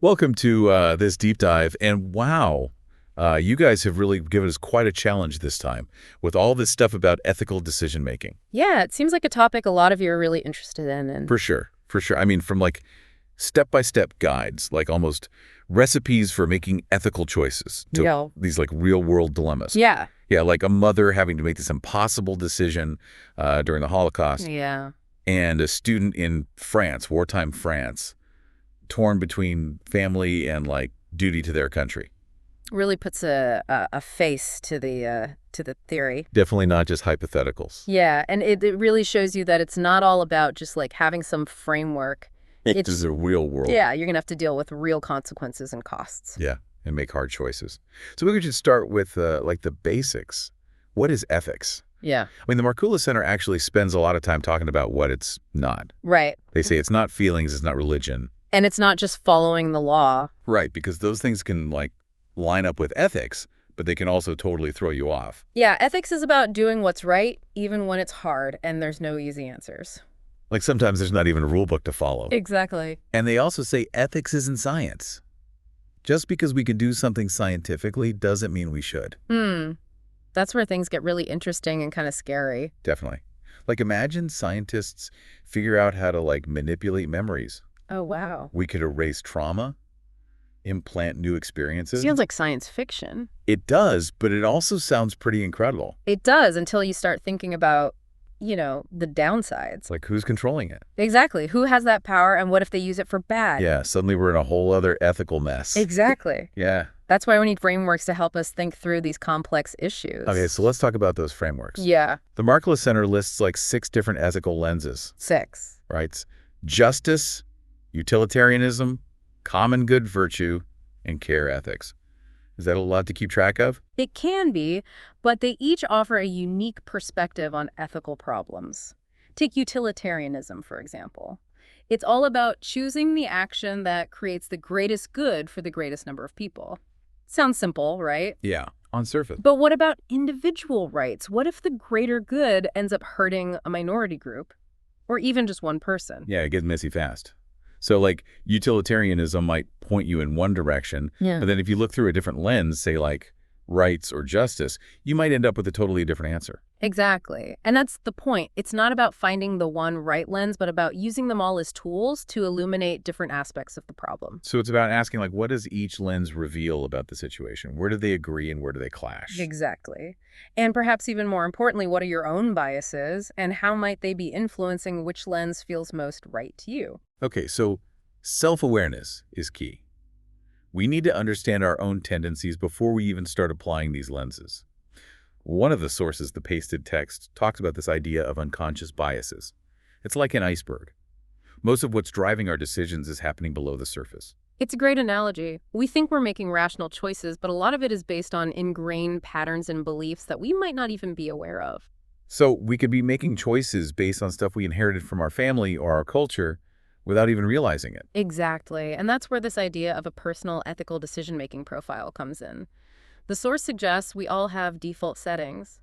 Welcome to this deep dive, and wow, you guys have really given us quite a challenge this time with all this stuff about ethical decision making. Yeah, it seems like a topic a lot of you are really interested in. And For sure, for sure. I mean, from like step-by-step guides, like almost recipes for making ethical choices to yeah, these like real-world dilemmas. yeah, Yeah, like a mother having to make this impossible decision during the Holocaust, yeah, and a student in France, wartime France, torn between family and like duty to their country. really puts a face to the theory. Definitely not just hypotheticals. Yeah, and it really shows you that it's not all about just like having some framework. This is a real world. Yeah, you're gonna have to deal with real consequences and costs. Yeah, and make hard choices. So we could just start with like the basics. What is ethics? Yeah, I mean, the Markula Center actually spends a lot of time talking about what it's not. right. They say it's not feelings, it's not religion. And it's not just following the law. Right, because those things can like line up with ethics, but they can also totally throw you off. Yeah, ethics is about doing what's right, even when it's hard and there's no easy answers. Like sometimes there's not even a rule book to follow. Exactly. And they also say ethics isn't science. Just because we can do something scientifically doesn't mean we should. That's where things get really interesting and kind of scary. Definitely. Like imagine scientists figure out how to like manipulate memories. Oh, wow. We could erase trauma, implant new experiences. Sounds like science fiction. It does, but it also sounds pretty incredible. It does until you start thinking about, the downsides. It's like who's controlling it? Exactly. Who has that power and what if they use it for bad? Yeah, suddenly we're in a whole other ethical mess. Exactly. Yeah. That's why we need frameworks to help us think through these complex issues. Okay, so let's talk about those frameworks. Yeah. The Markula Center lists like 6 different ethical lenses, 6. right? Justice, utilitarianism, common good virtue, and care ethics. Is that a lot to keep track of? It can be, but they each offer a unique perspective on ethical problems. Take utilitarianism, for example. It's all about choosing the action that creates the greatest good for the greatest number of people. Sounds simple, right? Yeah, on surface. But what about individual rights? What if the greater good ends up hurting a minority group? Or even just one person? Yeah, it gets messy fast. So like utilitarianism might point you in one direction, Yeah. but then if you look through a different lens, say like rights or justice, you might end up with a totally different answer. Exactly. And that's the point. It's not about finding the one right lens, but about using them all as tools to illuminate different aspects of the problem. So it's about asking like, what does each lens reveal about the situation? Where do they agree and where do they clash? Exactly. And perhaps even more importantly, what are your own biases and how might they be influencing which lens feels most right to you? Okay, so self-awareness is key. We need to understand our own tendencies before we even start applying these lenses. One of the sources, the pasted text, talks about this idea of unconscious biases. It's like an iceberg. Most of what's driving our decisions is happening below the surface. It's a great analogy. We think we're making rational choices, but a lot of it is based on ingrained patterns and beliefs that we might not even be aware of. So we could be making choices based on stuff we inherited from our family or our culture without even realizing it. Exactly. And that's where this idea of a personal ethical decision-making profile comes in. The source suggests we all have default settings.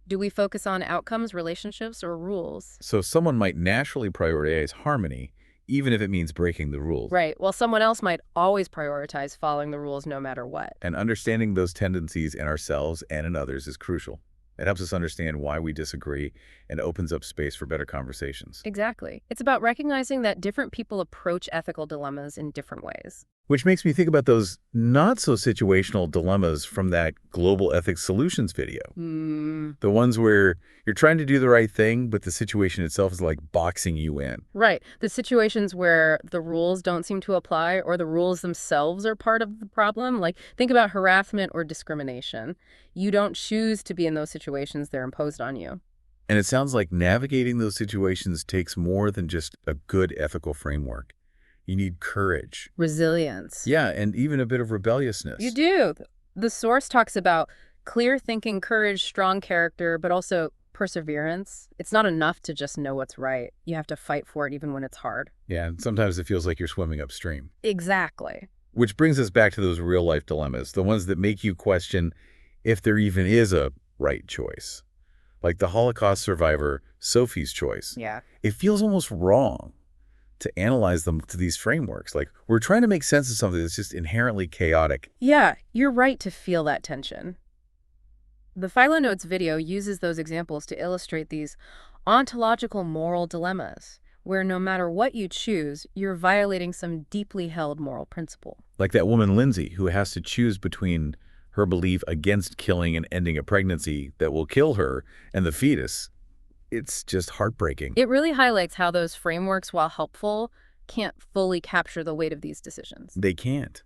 Do we focus on outcomes, relationships, or rules? So someone might naturally prioritize harmony, even if it means breaking the rules. Right. Well, someone else might always prioritize following the rules no matter what. And understanding those tendencies in ourselves and in others is crucial. It helps us understand why we disagree and opens up space for better conversations. Exactly. It's about recognizing that different people approach ethical dilemmas in different ways. Which makes me think about those not-so-situational dilemmas from that Global Ethics Solutions video. The ones where you're trying to do the right thing, but the situation itself is like boxing you in. Right. The situations where the rules don't seem to apply or the rules themselves are part of the problem. Like, think about harassment or discrimination. You don't choose to be in those situations. They're imposed on you. And it sounds like navigating those situations takes more than just a good ethical framework. You need courage. Resilience. Yeah, and even a bit of rebelliousness. You do. The source talks about clear thinking, courage, strong character, but also perseverance. It's not enough to just know what's right. You have to fight for it even when it's hard. Yeah, and sometimes it feels like you're swimming upstream. Exactly. Which brings us back to those real-life dilemmas, the ones that make you question if there even is a right choice. Like the Holocaust survivor, Sophie's choice. Yeah. It feels almost wrong. to analyze them to these frameworks. Like, we're trying to make sense of something that's just inherently chaotic. Yeah, you're right to feel that tension. The Philo Notes video uses those examples to illustrate these ontological moral dilemmas, where no matter what you choose, you're violating some deeply held moral principle. Like that woman, Lindsay, who has to choose between her belief against killing and ending a pregnancy that will kill her and the fetus. It's just heartbreaking. It really highlights how those frameworks, while helpful, can't fully capture the weight of these decisions. They can't.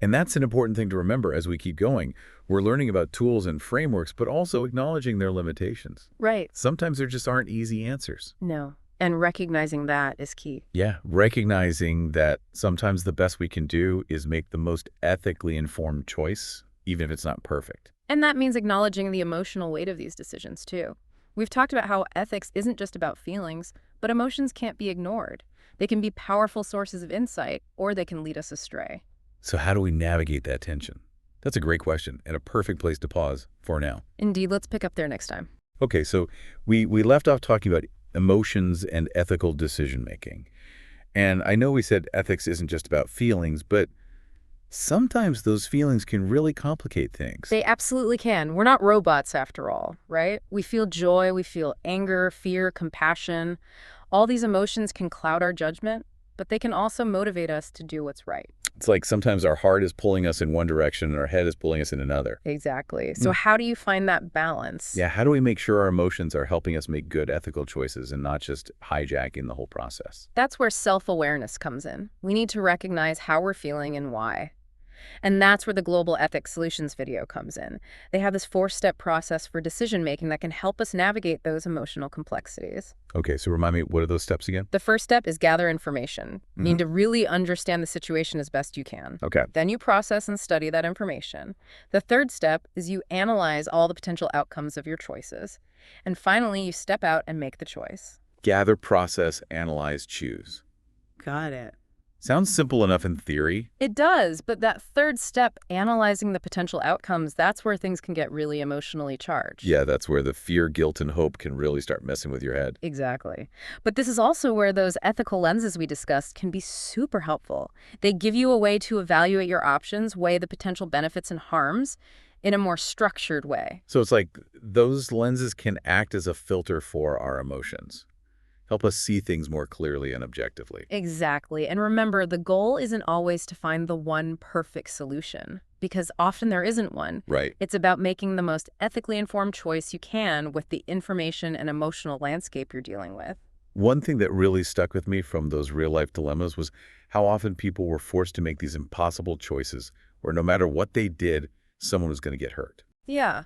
And that's an important thing to remember as we keep going. We're learning about tools and frameworks, but also acknowledging their limitations. Right. Sometimes there just aren't easy answers. No. And recognizing that is key. Yeah, recognizing that sometimes the best we can do is make the most ethically informed choice, even if it's not perfect. And that means acknowledging the emotional weight of these decisions, too. We've talked about how ethics isn't just about feelings, but emotions can't be ignored. They can be powerful sources of insight, or they can lead us astray. So how do we navigate that tension? That's a great question and a perfect place to pause for now. Indeed, let's pick up there next time. Okay, so we left off talking about emotions and ethical decision-making. And I know we said ethics isn't just about feelings, but sometimes those feelings can really complicate things. They absolutely can. We're not robots after all, right? We feel joy, we feel anger, fear, compassion. All these emotions can cloud our judgment, but they can also motivate us to do what's right. It's like sometimes our heart is pulling us in one direction and our head is pulling us in another. Exactly. So how do you find that balance? Yeah, how do we make sure our emotions are helping us make good ethical choices and not just hijacking the whole process? That's where self-awareness comes in. We need to recognize how we're feeling and why. And that's where the Global Ethics Solutions video comes in. They have this 4-step process for decision-making that can help us navigate those emotional complexities. Okay, so remind me, what are those steps again? The first step is gather information. You need to really understand the situation as best you can. Okay. Then you process and study that information. The third step is you analyze all the potential outcomes of your choices. And finally, you step out and make the choice. Gather, process, analyze, choose. Got it. Sounds simple enough in theory. It does, but that third step, analyzing the potential outcomes, that's where things can get really emotionally charged. Yeah, that's where the fear, guilt, and hope can really start messing with your head. Exactly. But this is also where those ethical lenses we discussed can be super helpful. They give you a way to evaluate your options, weigh the potential benefits and harms in a more structured way. So it's like those lenses can act as a filter for our emotions. Help us see things more clearly and objectively. Exactly. And remember, the goal isn't always to find the one perfect solution, because often there isn't one. Right. It's about making the most ethically informed choice you can with the information and emotional landscape you're dealing with. One thing that really stuck with me from those real-life dilemmas was how often people were forced to make these impossible choices where no matter what they did, someone was going to get hurt. Yeah.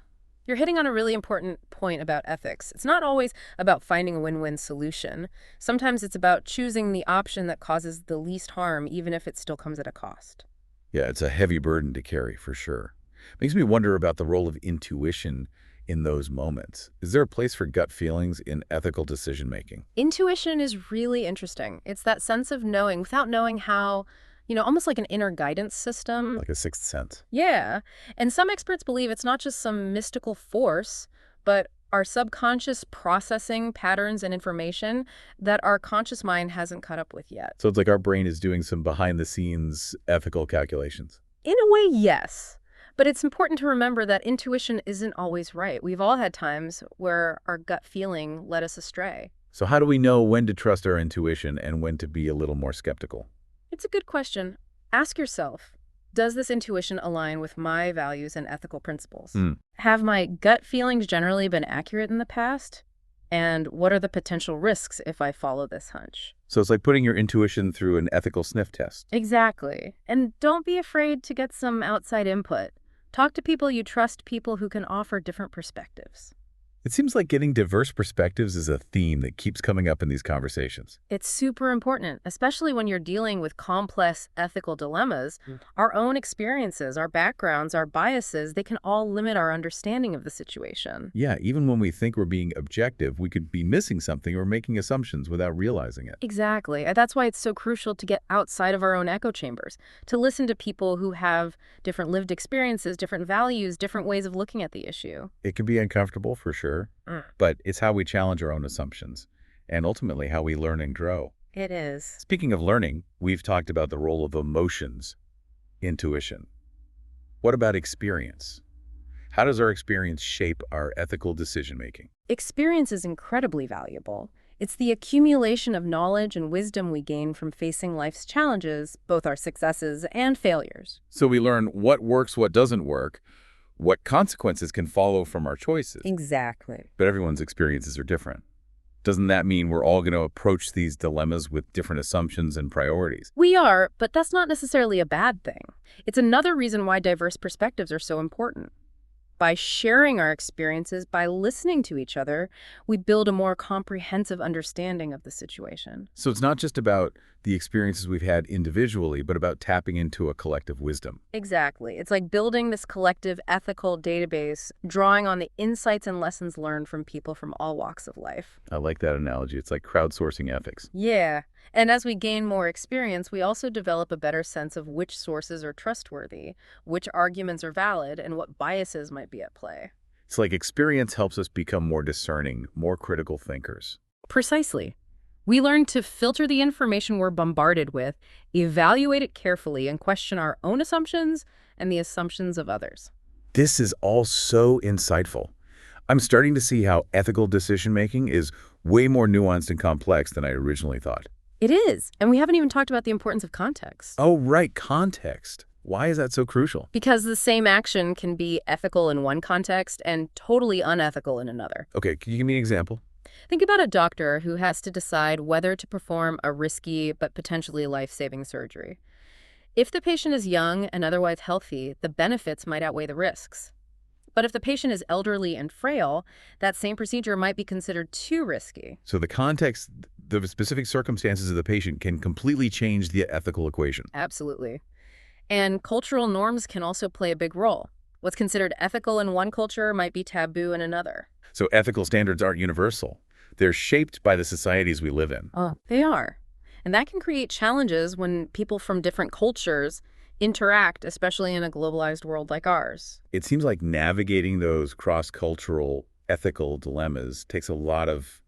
You're hitting on a really important point about ethics. It's not always about finding a win-win solution. Sometimes it's about choosing the option that causes the least harm, even if it still comes at a cost. Yeah, it's a heavy burden to carry, for sure. Makes me wonder about the role of intuition in those moments. Is there a place for gut feelings in ethical decision-making? Intuition is really interesting. It's that sense of knowing without knowing how, almost like an inner guidance system. Like a sixth sense. Yeah. And some experts believe it's not just some mystical force, but our subconscious processing patterns and information that our conscious mind hasn't caught up with yet. So it's like our brain is doing some behind-the-scenes ethical calculations. In a way, yes. But it's important to remember that intuition isn't always right. We've all had times where our gut feeling led us astray. So how do we know when to trust our intuition and when to be a little more skeptical? It's a good question. Ask yourself, does this intuition align with my values and ethical principles? Have my gut feelings generally been accurate in the past? And what are the potential risks if I follow this hunch? So it's like putting your intuition through an ethical sniff test. Exactly. And don't be afraid to get some outside input. Talk to people you trust, people who can offer different perspectives. It seems like getting diverse perspectives is a theme that keeps coming up in these conversations. It's super important, especially when you're dealing with complex ethical dilemmas. Our own experiences, our backgrounds, our biases, they can all limit our understanding of the situation. Yeah, even when we think we're being objective, we could be missing something or making assumptions without realizing it. Exactly. That's why it's so crucial to get outside of our own echo chambers, to listen to people who have different lived experiences, different values, different ways of looking at the issue. It can be uncomfortable for sure, but it's how we challenge our own assumptions and ultimately how we learn and grow. It is. Speaking of learning, we've talked about the role of emotions, intuition. What about experience? How does our experience shape our ethical decision-making? Experience is incredibly valuable. It's the accumulation of knowledge and wisdom we gain from facing life's challenges, both our successes and failures. So we learn what works, what doesn't work, what consequences can follow from our choices. Exactly. But everyone's experiences are different. Doesn't that mean we're all going to approach these dilemmas with different assumptions and priorities? We are, but that's not necessarily a bad thing. It's another reason why diverse perspectives are so important. By sharing our experiences, by listening to each other, we build a more comprehensive understanding of the situation. So it's not just about the experiences we've had individually, but about tapping into a collective wisdom. Exactly. It's like building this collective ethical database, drawing on the insights and lessons learned from people from all walks of life. I like that analogy. It's like crowdsourcing ethics. Yeah. And as we gain more experience, we also develop a better sense of which sources are trustworthy, which arguments are valid, and what biases might be at play. It's like experience helps us become more discerning, more critical thinkers. Precisely. We learn to filter the information we're bombarded with, evaluate it carefully, and question our own assumptions and the assumptions of others. This is all so insightful. I'm starting to see how ethical decision-making is way more nuanced and complex than I originally thought. It is. And we haven't even talked about the importance of context. Oh, right, context. Why is that so crucial? Because the same action can be ethical in one context and totally unethical in another. Okay, can you give me an example? Think about a doctor who has to decide whether to perform a risky but potentially life-saving surgery. If the patient is young and otherwise healthy, the benefits might outweigh the risks. But if the patient is elderly and frail, that same procedure might be considered too risky. So the context, the specific circumstances of the patient can completely change the ethical equation. Absolutely. And cultural norms can also play a big role. What's considered ethical in one culture might be taboo in another. So ethical standards aren't universal. They're shaped by the societies we live in. Oh, they are. And that can create challenges when people from different cultures interact, especially in a globalized world like ours. It seems like navigating those cross-cultural ethical dilemmas takes a lot of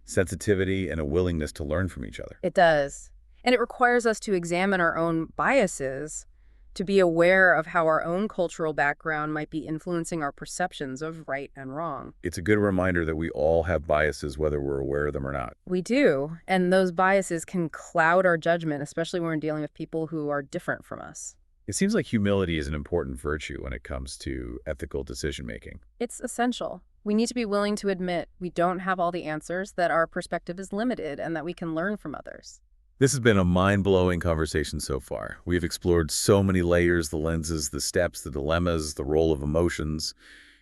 sensitivity and a willingness to learn from each other. It does. And it requires us to examine our own biases, to be aware of how our own cultural background might be influencing our perceptions of right and wrong. It's a good reminder that we all have biases, whether we're aware of them or not. We do, and those biases can cloud our judgment, especially when we're dealing with people who are different from us. It seems like humility is an important virtue when it comes to ethical decision-making. It's essential. We need to be willing to admit we don't have all the answers, that our perspective is limited, and that we can learn from others. This has been a mind-blowing conversation so far. We have explored so many layers, the lenses, the steps, the dilemmas, the role of emotions,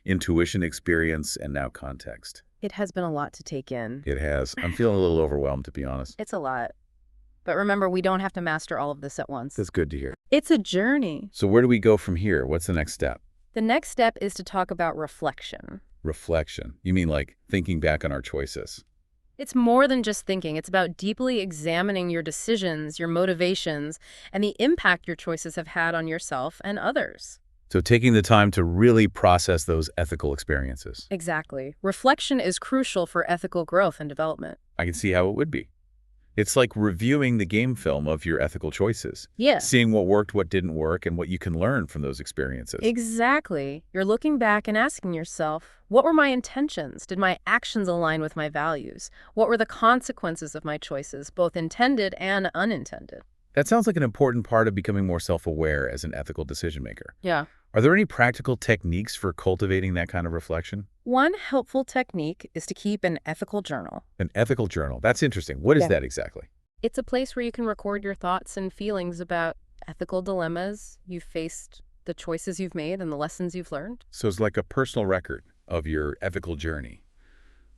intuition, experience, and now context. It has been a lot to take in. It has. I'm feeling a little overwhelmed, to be honest. It's a lot. But remember, we don't have to master all of this at once. That's good to hear. It's a journey. So where do we go from here? What's the next step? The next step is to talk about reflection. Reflection. You mean like thinking back on our choices? It's more than just thinking. It's about deeply examining your decisions, your motivations, and the impact your choices have had on yourself and others. So taking the time to really process those ethical experiences. Exactly. Reflection is crucial for ethical growth and development. I can see how it would be. It's like reviewing the game film of your ethical choices. Yeah. Seeing what worked, what didn't work, and what you can learn from those experiences. Exactly. You're looking back and asking yourself, what were my intentions? Did my actions align with my values? What were the consequences of my choices, both intended and unintended? That sounds like an important part of becoming more self-aware as an ethical decision maker. Yeah. Are there any practical techniques for cultivating that kind of reflection? One helpful technique is to keep an ethical journal. An ethical journal. That's interesting. What is Yeah. that exactly? It's a place where you can record your thoughts and feelings about ethical dilemmas you've faced, the choices you've made, and the lessons you've learned. So it's like a personal record of your ethical journey.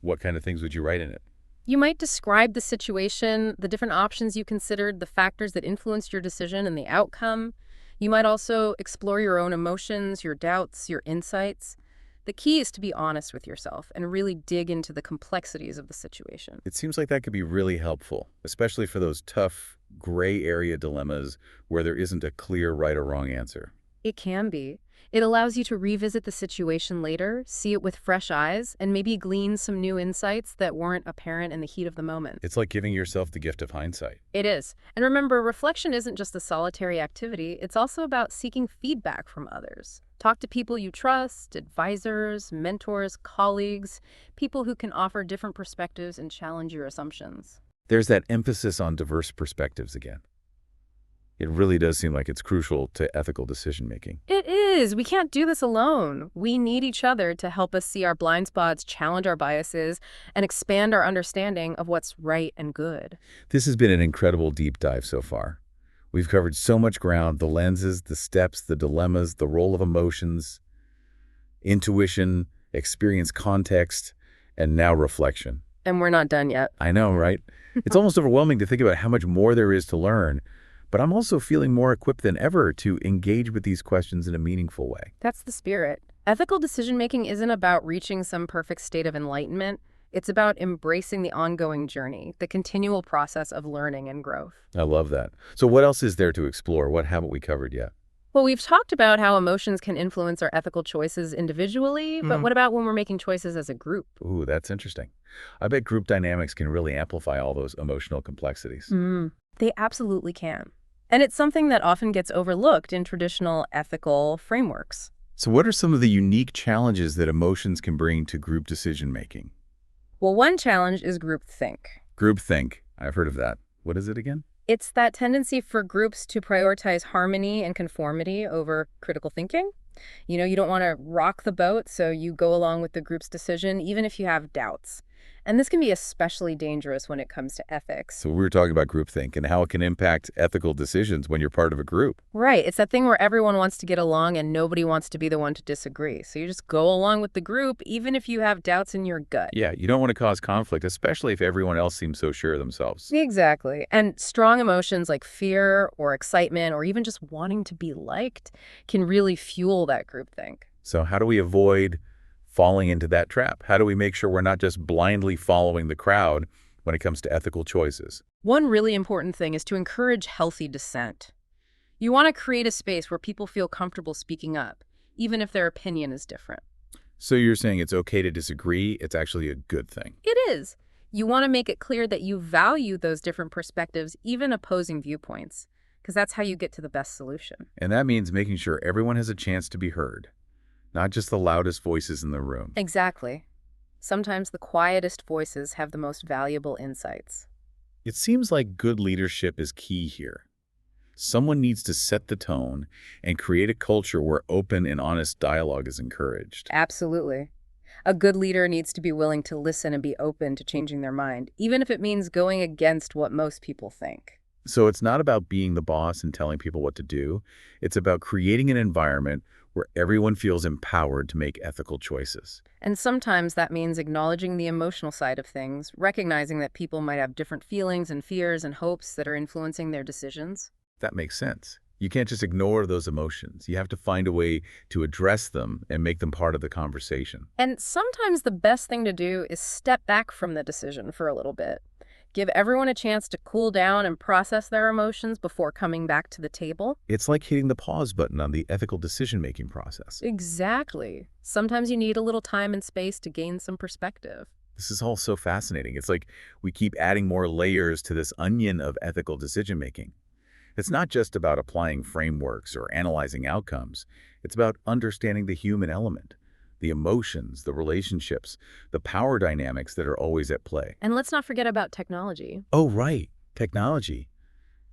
What kind of things would you write in it? You might describe the situation, the different options you considered, the factors that influenced your decision and the outcome. You might also explore your own emotions, your doubts, your insights. The key is to be honest with yourself and really dig into the complexities of the situation. It seems like that could be really helpful, especially for those tough, gray area dilemmas where there isn't a clear right or wrong answer. It can be. It allows you to revisit the situation later, see it with fresh eyes, and maybe glean some new insights that weren't apparent in the heat of the moment. It's like giving yourself the gift of hindsight. It is. And remember, reflection isn't just a solitary activity, it's also about seeking feedback from others. Talk to people you trust, advisors, mentors, colleagues, people who can offer different perspectives and challenge your assumptions. There's that emphasis on diverse perspectives again. It really does seem like it's crucial to ethical decision-making. It is. We can't do this alone. We need each other to help us see our blind spots, challenge our biases, and expand our understanding of what's right and good. This has been an incredible deep dive so far. We've covered so much ground: the lenses, the steps, the dilemmas, the role of emotions, intuition, experience context, and now reflection. And we're not done yet. I know, right? It's almost overwhelming to think about how much more there is to learn, but I'm also feeling more equipped than ever to engage with these questions in a meaningful way. That's the spirit. Ethical decision-making isn't about reaching some perfect state of enlightenment. It's about embracing the ongoing journey, the continual process of learning and growth. I love that. So what else is there to explore? What haven't we covered yet? Well, we've talked about how emotions can influence our ethical choices individually, but what about when we're making choices as a group? Ooh, that's interesting. I bet group dynamics can really amplify all those emotional complexities. They absolutely can. And it's something that often gets overlooked in traditional ethical frameworks. So what are some of the unique challenges that emotions can bring to group decision-making? Well, one challenge is groupthink. Groupthink. I've heard of that. What is it again? It's that tendency for groups to prioritize harmony and conformity over critical thinking. You don't want to rock the boat, so you go along with the group's decision, even if you have doubts. And this can be especially dangerous when it comes to ethics. So we were talking about groupthink and how it can impact ethical decisions when you're part of a group. Right. It's that thing where everyone wants to get along and nobody wants to be the one to disagree. So you just go along with the group, even if you have doubts in your gut. Yeah, you don't want to cause conflict, especially if everyone else seems so sure of themselves. Exactly. And strong emotions like fear or excitement or even just wanting to be liked can really fuel that groupthink. So how do we avoid falling into that trap? How do we make sure we're not just blindly following the crowd when it comes to ethical choices? One really important thing is to encourage healthy dissent. You want to create a space where people feel comfortable speaking up, even if their opinion is different. So you're saying it's okay to disagree, it's actually a good thing. It is. You want to make it clear that you value those different perspectives, even opposing viewpoints, because that's how you get to the best solution. And that means making sure everyone has a chance to be heard, not just the loudest voices in the room. Exactly. Sometimes the quietest voices have the most valuable insights. It seems like good leadership is key here. Someone needs to set the tone and create a culture where open and honest dialogue is encouraged. Absolutely. A good leader needs to be willing to listen and be open to changing their mind, even if it means going against what most people think. So it's not about being the boss and telling people what to do. It's about creating an environment where everyone feels empowered to make ethical choices. And sometimes that means acknowledging the emotional side of things, recognizing that people might have different feelings and fears and hopes that are influencing their decisions. That makes sense. You can't just ignore those emotions. You have to find a way to address them and make them part of the conversation. And sometimes the best thing to do is step back from the decision for a little bit. Give everyone a chance to cool down and process their emotions before coming back to the table. It's like hitting the pause button on the ethical decision-making process. Exactly. Sometimes you need a little time and space to gain some perspective. This is all so fascinating. It's like we keep adding more layers to this onion of ethical decision-making. It's not just about applying frameworks or analyzing outcomes. It's about understanding the human element, the emotions, the relationships, the power dynamics that are always at play. And let's not forget about technology. Oh, right. Technology.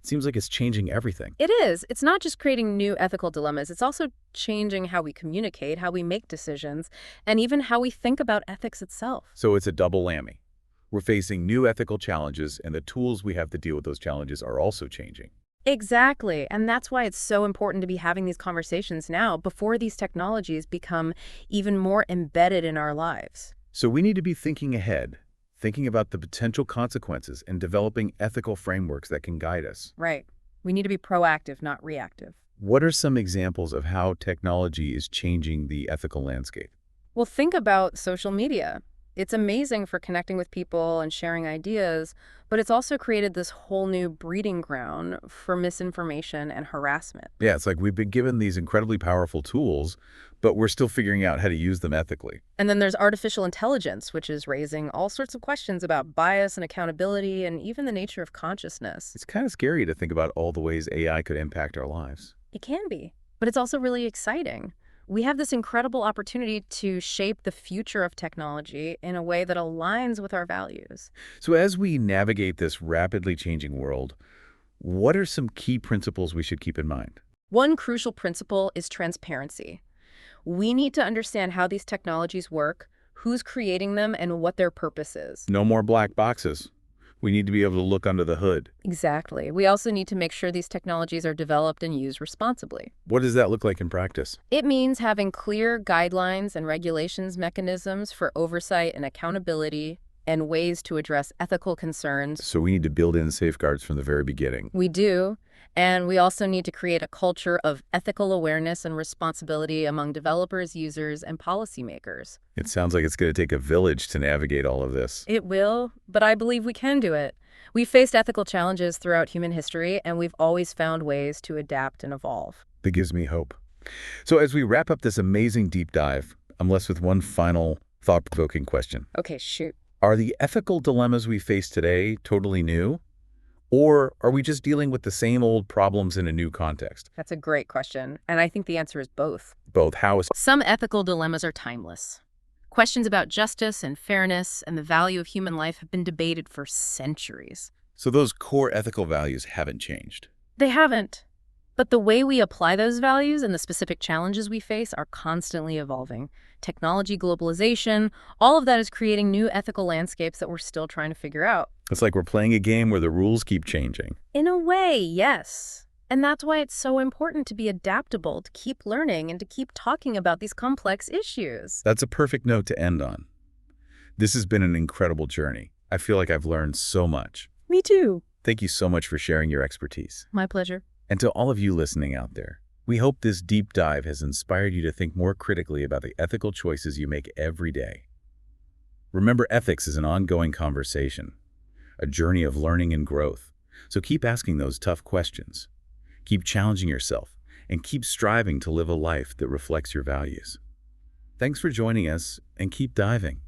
It seems like it's changing everything. It is. It's not just creating new ethical dilemmas. It's also changing how we communicate, how we make decisions, and even how we think about ethics itself. So it's a double whammy. We're facing new ethical challenges, and the tools we have to deal with those challenges are also changing. Exactly. And that's why it's so important to be having these conversations now before these technologies become even more embedded in our lives. So we need to be thinking ahead, thinking about the potential consequences and developing ethical frameworks that can guide us. Right. We need to be proactive, not reactive. What are some examples of how technology is changing the ethical landscape? Well, think about social media. It's amazing for connecting with people and sharing ideas, but it's also created this whole new breeding ground for misinformation and harassment. Yeah, it's like we've been given these incredibly powerful tools, but we're still figuring out how to use them ethically. And then there's artificial intelligence, which is raising all sorts of questions about bias and accountability and even the nature of consciousness. It's kind of scary to think about all the ways AI could impact our lives. It can be, but it's also really exciting. We have this incredible opportunity to shape the future of technology in a way that aligns with our values. So as we navigate this rapidly changing world, what are some key principles we should keep in mind? One crucial principle is transparency. We need to understand how these technologies work, who's creating them, and what their purpose is. No more black boxes. We need to be able to look under the hood. Exactly. We also need to make sure these technologies are developed and used responsibly. What does that look like in practice? It means having clear guidelines and regulations mechanisms for oversight and accountability and ways to address ethical concerns. So we need to build in safeguards from the very beginning. We do. And we also need to create a culture of ethical awareness and responsibility among developers, users, and policymakers. It sounds like it's going to take a village to navigate all of this. It will, but I believe we can do it. We've faced ethical challenges throughout human history, and we've always found ways to adapt and evolve. That gives me hope. So as we wrap up this amazing deep dive, I'm left with one final thought-provoking question. Okay, shoot. Are the ethical dilemmas we face today totally new? Or are we just dealing with the same old problems in a new context? That's a great question, and I think the answer is both. Both. How is... Some ethical dilemmas are timeless. Questions about justice and fairness and the value of human life have been debated for centuries. So those core ethical values haven't changed. They haven't. But the way we apply those values and the specific challenges we face are constantly evolving. Technology, globalization, all of that is creating new ethical landscapes that we're still trying to figure out. It's like we're playing a game where the rules keep changing. In a way, yes. And that's why it's so important to be adaptable, to keep learning, and to keep talking about these complex issues. That's a perfect note to end on. This has been an incredible journey. I feel like I've learned so much. Me too. Thank you so much for sharing your expertise. My pleasure. And to all of you listening out there, we hope this deep dive has inspired you to think more critically about the ethical choices you make every day. Remember, ethics is an ongoing conversation, a journey of learning and growth. So keep asking those tough questions, keep challenging yourself, and keep striving to live a life that reflects your values. Thanks for joining us, and keep diving.